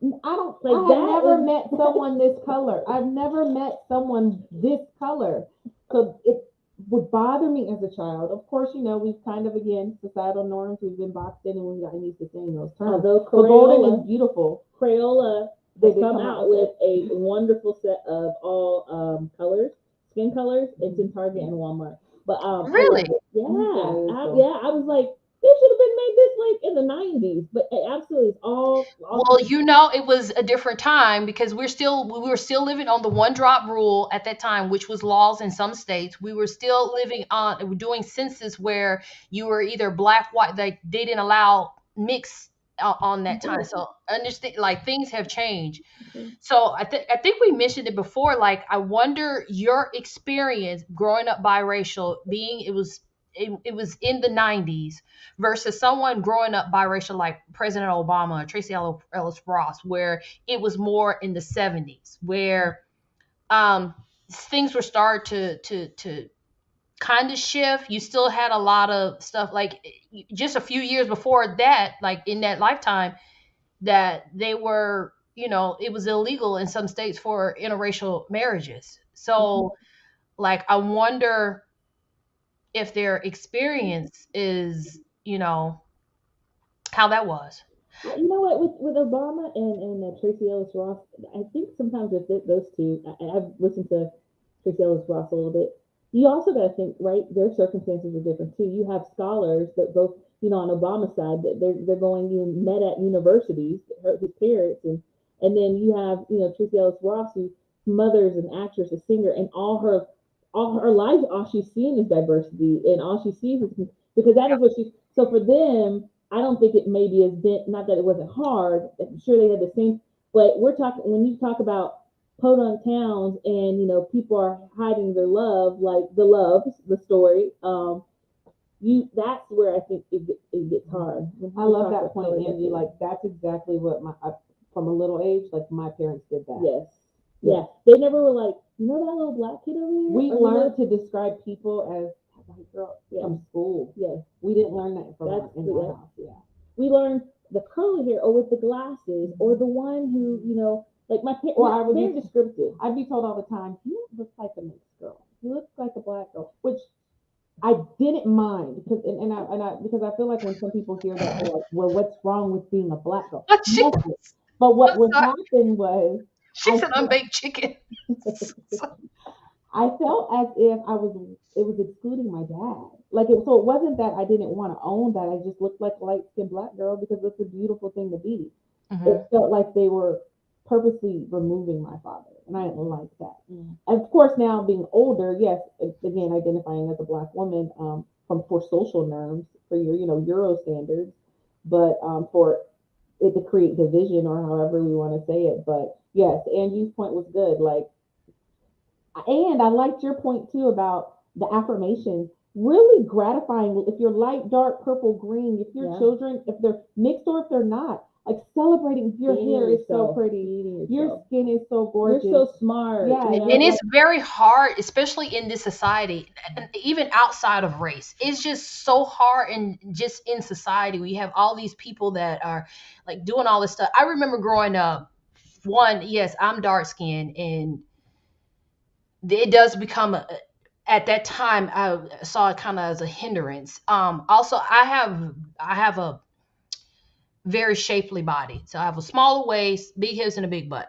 I don't. Like I have that never is met someone this color. I've never met someone this color." So it would bother me as a child. Of course, we've kind of again societal norms. We've been boxed in, and we've gotten used to saying those terms. although But golden is Crayola beautiful. Crayola They has did come come out out with with it. a wonderful set of all colors, skin colors. It's in Target and Walmart. But I love Really? it. Yeah, Yeah, yeah. I was like, this should have been made this like in the '90s, but it absolutely is all. Well, it was a different time because we were still living on the one drop rule at that time, which was laws in some states. We were still living on doing census where you were either black, white. Like they didn't allow mix on that time. So understand, like things have changed. So I think we mentioned it before. Like I wonder your experience growing up biracial, being it was in the '90s versus someone growing up biracial like President Obama or Tracy Ellis Ross, where it was more in the '70s, where things were started to kind of shift. You still had a lot of stuff like just a few years before that, like in that lifetime that they were, it was illegal in some states for interracial marriages. So, like, I wonder if their experience is, how that was. You know what? With Obama and Tracy Ellis Ross, I think sometimes with those two, I've listened to Tracy Ellis Ross a little bit. You also got to think, right? Their circumstances are different too. You have scholars that both, on Obama's side, that they're going, met at universities, his parents, and then you have, Tracy Ellis Ross, whose mother's an actress, a singer, and all her life, all she's seen is diversity, and all she sees is, because that is what she. So for them, I don't think it maybe has been, not that it wasn't hard. I'm sure they had the same, but we're talking, when you talk about podunk towns, and people are hiding their love, like the loves, the story. You That's where I think it gets hard. I love that point, Angie. Like that's exactly what from a little age, like my parents did that. Yes. Yeah. They never were like, that little black kid over here. We learned to describe people as white girl from school. Yes. We didn't learn that from in our house. Yeah. We learned the curly hair, or with the glasses, or the one who, like my parents. Or I would very be descriptive. I'd be told all the time, "You look like a mixed girl. You look like a black girl," which I didn't mind, because because I feel like when some people hear that, they're like, "Well, what's wrong with being a black girl?" But she, Nothing. But what I'm would sorry. happen was She said unbaked chicken. I felt as if it was excluding my dad. Like so it wasn't that I didn't want to own that. I just looked like a light skinned black girl because it's a beautiful thing to be. Mhm. It felt like they were purposely removing my father, and I didn't like that. And of course, now being older, yes, again, identifying as a black woman, from for social norms, for your Euro standards, but for it to create division, or however we want to say it. But yes, Angie's point was good. Like, and I liked your point too about the affirmations. Really gratifying if you're light, dark, purple, green, if your children, if they're mixed or if they're not, like celebrating your hair is so pretty, your skin is so gorgeous, you're so smart. Yeah, And it's very hard, especially in this society, and even outside of race. It's just so hard, and just in society, we have all these people that are like doing all this stuff. I remember growing up. One, yes, I'm dark skinned, and it does become at that time I saw it kind of as a hindrance. Also, I have a very shapely body, so I have a smaller waist, big hips, and a big butt.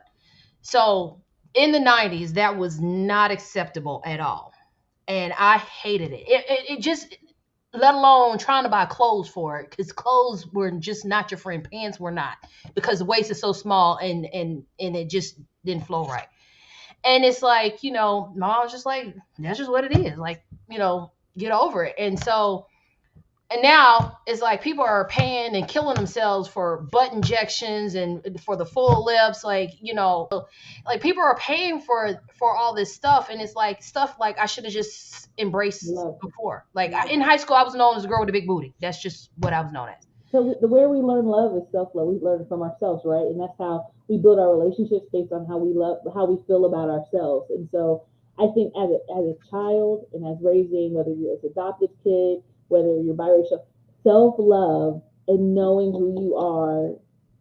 So in the 90s, that was not acceptable at all. And I hated it. It just, let alone trying to buy clothes for it, because clothes were just not your friend. Pants were not, because the waist is so small, and it just didn't flow right. And it's like, my mom was just like, that's just what it is. Like, get over it. And so, and now it's like people are paying and killing themselves for butt injections and for the full lips, like people are paying for all this stuff, and it's like stuff like I should have just embraced before. Like in high school, I was known as a girl with a big booty. That's just what I was known as. So the way we learn love is self love. We learn it from ourselves, right? And that's how we build our relationships, based on how we love, how we feel about ourselves. And so I think as a child, and as raising, whether you're an adopted kid, whether you're biracial, self love and knowing who you are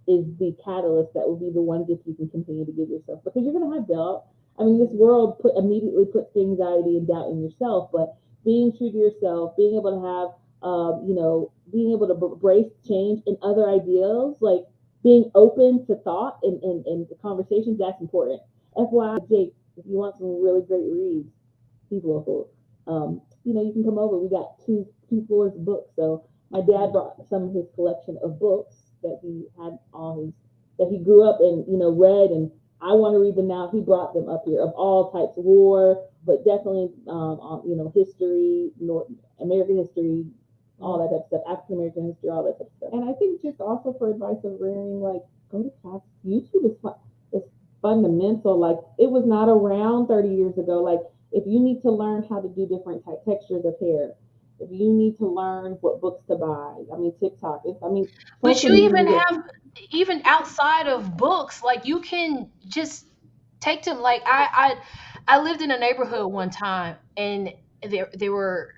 is the catalyst that will be the one gift you can continue to give yourself, because you're going to have doubt. I mean, this world immediately puts anxiety and doubt in yourself, but being true to yourself, being able to have being able to embrace change and other ideals, like being open to thought and conversations, that's important. FYI, Jake, if you want some really great reads, he's local. You can come over. We got two floors of books. So my dad brought some of his collection of books that he had all his that he grew up and read, and I want to read them now. He brought them up here of all types of war, but definitely history, North American history, all that type of stuff, African American history, all that type of stuff. And I think just also for advice of rearing, like go to class. YouTube is fun. It's fundamental. Like it was not around 30 years ago. Like if you need to learn how to do different textures of hair, if you need to learn what books to buy, I mean TikTok. But you even have, even outside of books, like you can just take them. Like I lived in a neighborhood one time, and they were,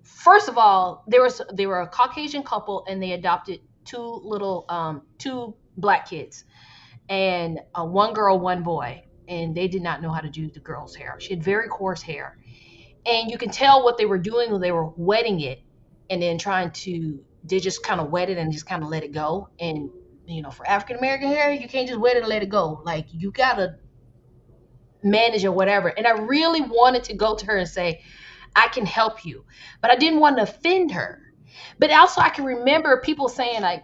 first of all, they were a Caucasian couple, and they adopted two black kids, and one girl, one boy, and they did not know how to do the girl's hair. She had very coarse hair, and you can tell what they were doing when they were wetting it, and then trying to, they just kind of wet it and just kind of let it go. And for African American hair, you can't just wet it and let it go. Like you gotta manage or whatever. And I really wanted to go to her and say, I can help you. But I didn't want to offend her. But also, I can remember people saying, like,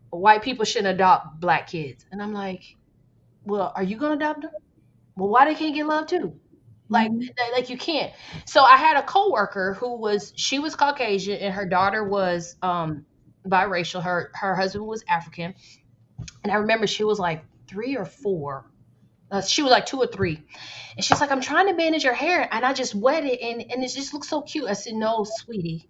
white people shouldn't adopt black kids. And I'm like, well, are you going to adopt them? Well, why they can't get love too? Like, Mhm. like you can't. So I had a coworker who she was Caucasian and her daughter was biracial. Her husband was African. And I remember she was like 3 or 4. She was like 2 or 3. And she's like, I'm trying to manage your hair. And I just wet it and it just looks so cute. I said, no, sweetie,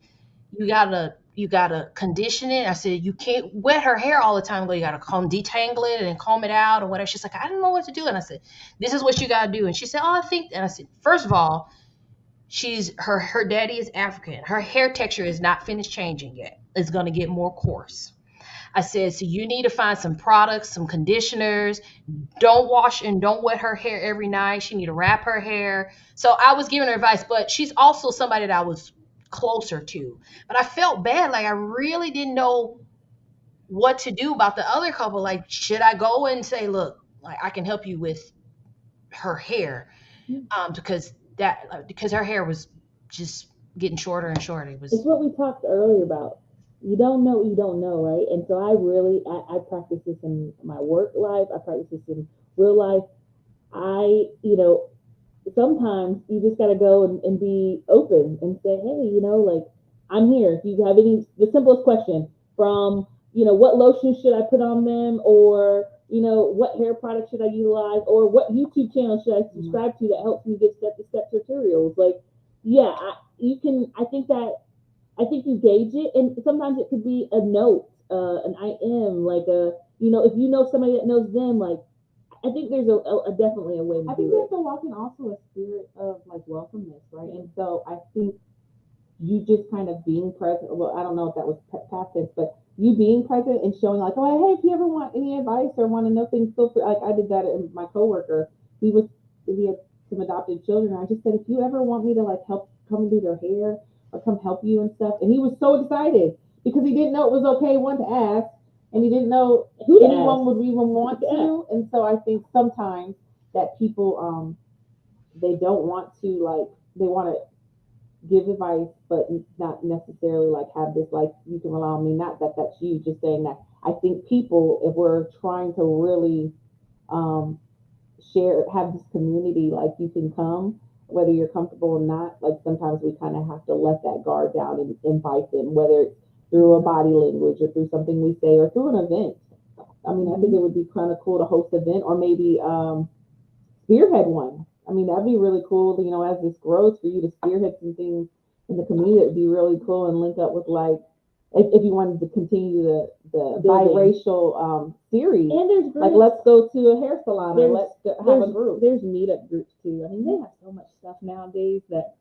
you gotta condition it. I said, you can't wet her hair all the time. You gotta detangle it and comb it out or whatever. She's like, I don't know what to do. And I said, this is what you gotta do. And she said, oh, I think. And I said, first of all, her daddy is African. Her hair texture is not finished changing yet. It's gonna get more coarse. I said, so you need to find some products, some conditioners. Don't wash and don't wet her hair every night. She need to wrap her hair. So I was giving her advice, but she's also somebody that I was closer to. But I felt bad. Like I really didn't know what to do about the other couple. Like, should I go and say, look, like I can help you with her hair? Because her hair was just getting shorter and shorter. It It's was what we talked earlier about. You don't know what you don't know, right? And so I practice this in my work life. I practice this in real life. I sometimes you just got to go and be open and say, hey, like, I'm here. If you have any, the simplest question from, what lotion should I put on them, or, what hair product should I utilize, or what YouTube channel should I subscribe to that helps me get step to step tutorials? Like, yeah, you can, I think you gauge it, and sometimes it could be a note, an I am, like if you know somebody that knows them, like, I think there's a definitely a way to I do think you it. have to walk in also a spirit of like welcomeness, right? And so I think you just kind of being present. Well, I don't know if that was past tense, but you being present and showing like, oh, hey, if you ever want any advice or want to know things, feel free. Like I did that in my coworker. He had some adopted children. I just said, if you ever want me to like help come do their hair or come help you and stuff, and he was so excited because he didn't know it was okay one to ask, and he didn't know Who to anyone ask? would even want Yeah. to. And so I think sometimes that people they don't want to like they want to give advice, but not necessarily like have this like you can rely on me. Not that that's you, just saying that I think people, if we're trying to really um, share, have this community, like you can come whether you're comfortable or not. Like sometimes we kind of have to let that guard down and invite them, whether it's through a body language or through something we say or through an event. I mean, I think it would be kind of cool to host an event or maybe spearhead one. I mean, that'd be really cool, as this grows for you to spearhead some things in the community. It'd be really cool and link up with like, if you wanted to continue the biracial series. And there's groups. Like, let's go to a hair salon or There's, let's have a group. There's meetup groups too. I mean, they have so much stuff nowadays that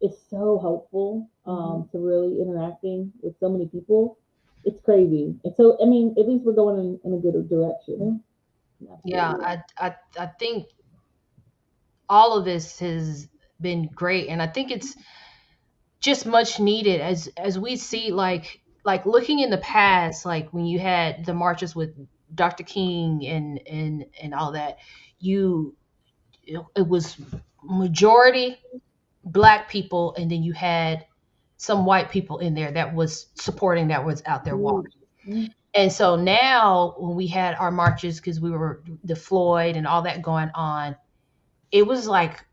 is so helpful to really interacting with so many people. It's crazy. And so, I mean, at least we're going in a good direction. yeah. Absolutely. I think all of this has been great, and I think it's just much needed as we see like looking in the past, like when you had the marches with Dr. King and all that. you it was majority black people, and then you had some white people in there that was supporting, that was out there walking. Mm. And so now when we had our marches, because we were the Floyd and all that going on, it was like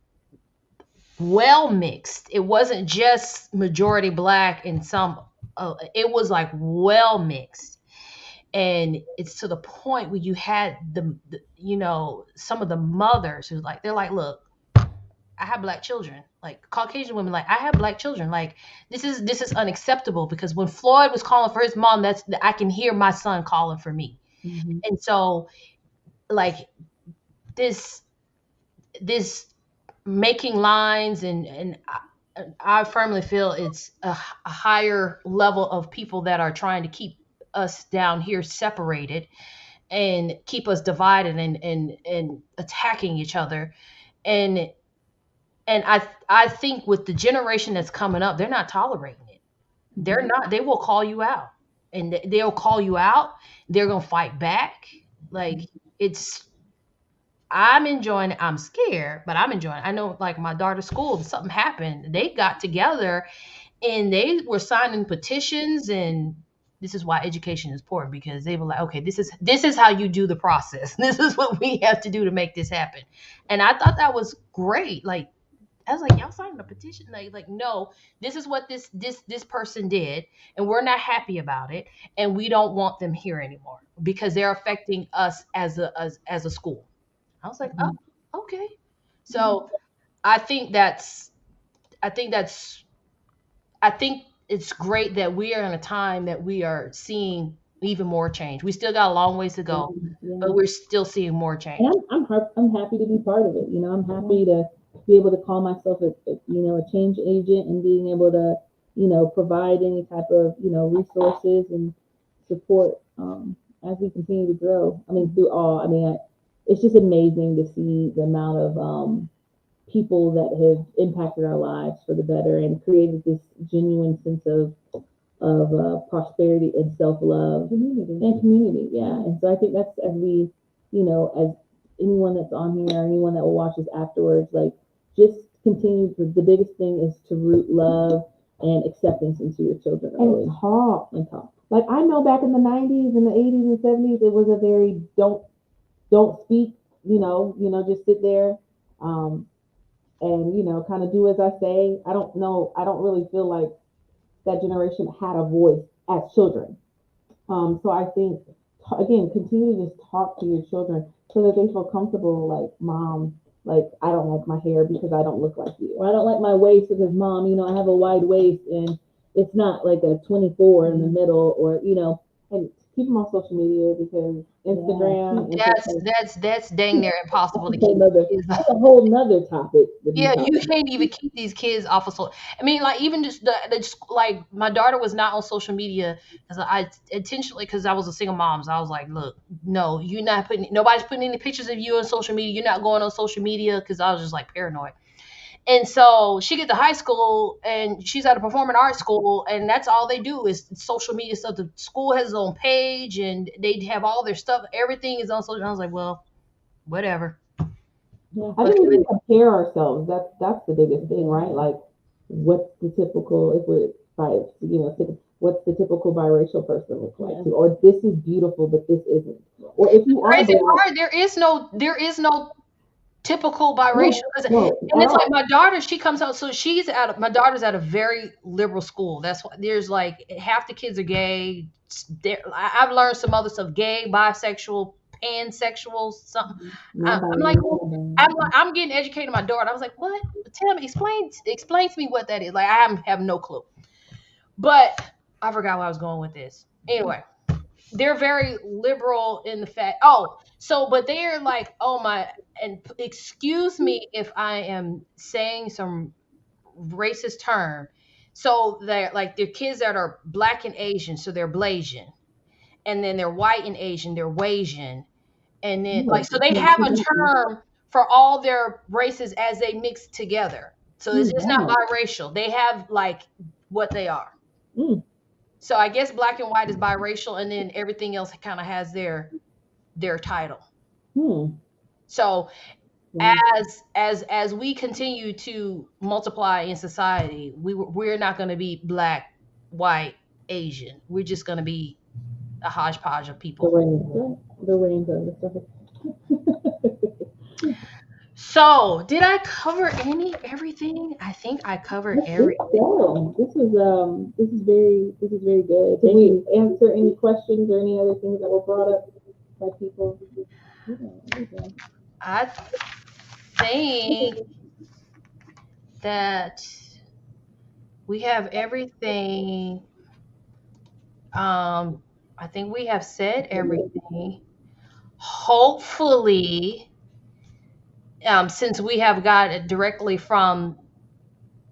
well mixed. It wasn't just majority black and some. It was like well mixed, and it's to the point where you had some of the mothers who like they're like, look, I have black children. Like Caucasian women, like I have black children. Like this is unacceptable, because when Floyd was calling for his mom, that's I can hear my son calling for me. Mm-hmm. And so like this this making lines, and I firmly feel it's a higher level of people that are trying to keep us down here separated and keep us divided and attacking each other. And I think with the generation that's coming up, they're not tolerating it. They're not. They will call you out, and they'll call you out. They're gonna fight back. Like it's I'm enjoying it. I'm scared, but I'm enjoying it. I know, like my daughter's school, something happened. They got together and they were signing petitions, and this is why education is important, because they were like, okay, this is how you do the process. This is what we have to do to make this happen. And I thought that was great. Like I was like, y'all signed a petition? Like no, this is what this person did, and we're not happy about it, and we don't want them here anymore because they're affecting us as a school. I was like, Mhm. oh, okay. So I think that's I think that's I think it's great that we are in a time that we are seeing even more change. We still got a long ways to Yeah, go, but yeah. we're still seeing more And change. I'm happy to be part of it. You know, I'm happy to be able to call myself a change agent and being able to provide any type of resources and support as we continue to grow. I mean, through all. I mean, it's just amazing to see the amount of people that have impacted our lives for the better and created this genuine sense of prosperity and self love and community. Yeah, and so I think that's as we, as anyone that's on here, or anyone that will watch this afterwards, like just continue. The biggest thing is to root love and acceptance into your children early. And talk. Like I know back in the '90s and the '80s and '70s, it was a very don't speak. Just sit there. And kind of do as I say. I don't know. I don't really feel like that generation had a voice as children. So I think, again, continue to just talk to your children so that they feel comfortable. Like, mom, like I don't like my hair because I don't look like you, or I don't like my waist because mom, I have a wide waist and it's not like a 24 in the middle, or and keep them on social media because Instagram and TikTok. That's dang near impossible to That's a whole keep nother, kids. that's a whole nother topic to be Yeah, you talking can't even keep these kids off of social. I mean, like even just like my daughter was not on social media because I intentionally, because I was a single mom. So I was like, look, no, you're not putting nobody's putting any pictures of you on social media. You're not going on social media, because I was just like paranoid. And so she gets to high school and she's at a performing arts school, and that's all they do is social media stuff. The school has its own page and they have all their stuff. Everything is on social. I was like, well, whatever. Yeah, I What think can we we can compare ourselves. That's the biggest thing, right? Like, what's the typical if we're what's the typical biracial person look like? Yeah. Or this is beautiful, but this isn't. Or if you are crazy black, part, there is no typical biracial. no, And no, at it's like all. my daughter, she comes out, so my daughter's at a very liberal school. That's why there's like half the kids are gay. I've learned some other stuff: gay, bisexual, pansexual, something. I'm like, Non-binary. I'm getting educated. My daughter, I was like, what? Tell me, explain to me what that is. Like, I have no clue. But I forgot where I was going with this. Anyway, they're very liberal in the fact, but they're like, oh my, and excuse me if I am saying some racist term. So they're like, they're kids that are black and Asian, so they're Blasian, and then they're white and Asian, they're Wasian, and then like, so they have a term for all their races as they mix together. So it's just not Wow. biracial, they have like what they are. Mm, So I guess black and white is biracial, and then everything else kind of has their title. hmm. So Wow. as we continue to multiply in society, we're not going to be black, white, Asian. We're just going to be a hodgepodge of The people. range, right? The range of the stuff. So did I cover everything? I think I I covered think everything. so. This is very good. Did we answer any questions or any other things that were brought up by people? Yeah, there you go. I think that we have everything. I think we have said everything. Hopefully, since we have got it directly from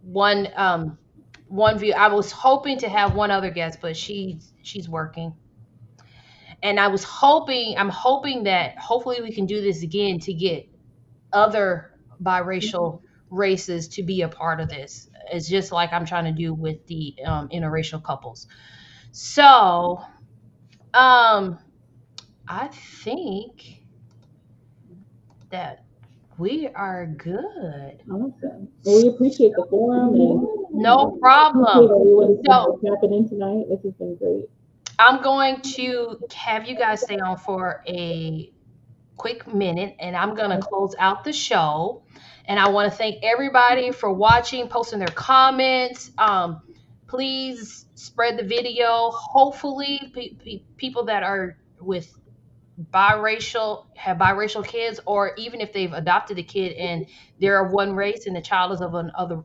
one view, I was hoping to have one other guest, but she's working, and I'm hoping that hopefully we can do this again to get other biracial races to be a part of this. It's just like I'm trying to do with the interracial couples. So, um, I think that we are good. Awesome. Well, we appreciate the forum and No appreciate problem. everyone So for tapping in tonight. This has been great. I'm going to have you guys stay on for a quick minute and I'm going to close out the show. And I want to thank everybody for watching, posting their comments. Please spread the video. Hopefully, people that are with have biracial kids, or even if they've adopted a kid and they're of one race and the child is of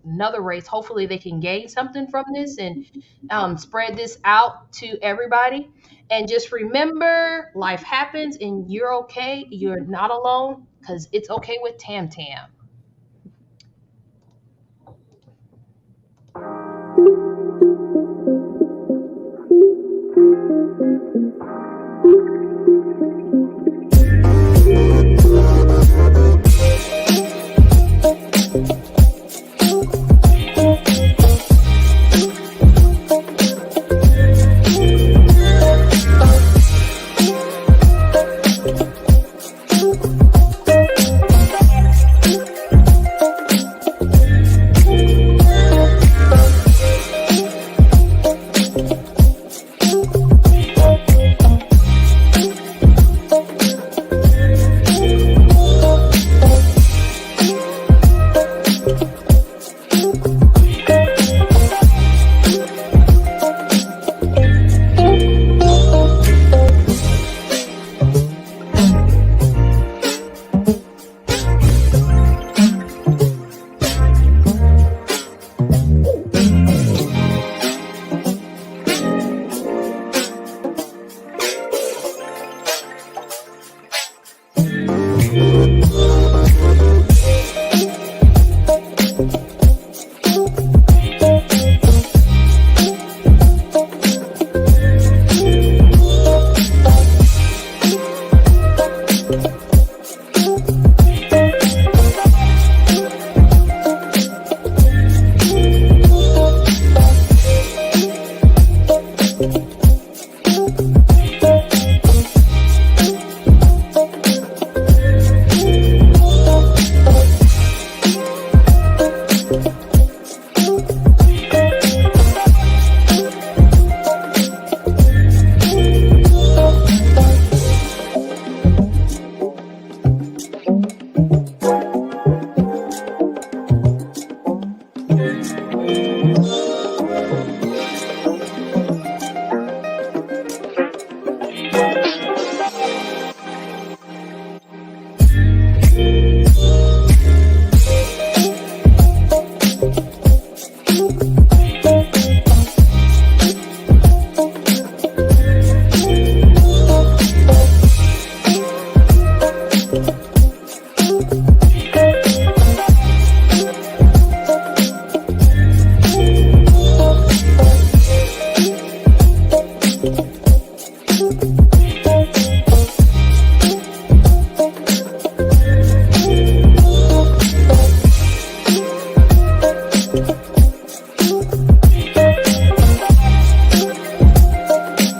another race, hopefully they can gain something from this and spread this out to everybody. And just remember, life happens and you're okay. You're not alone, because it's okay with Tam Tam.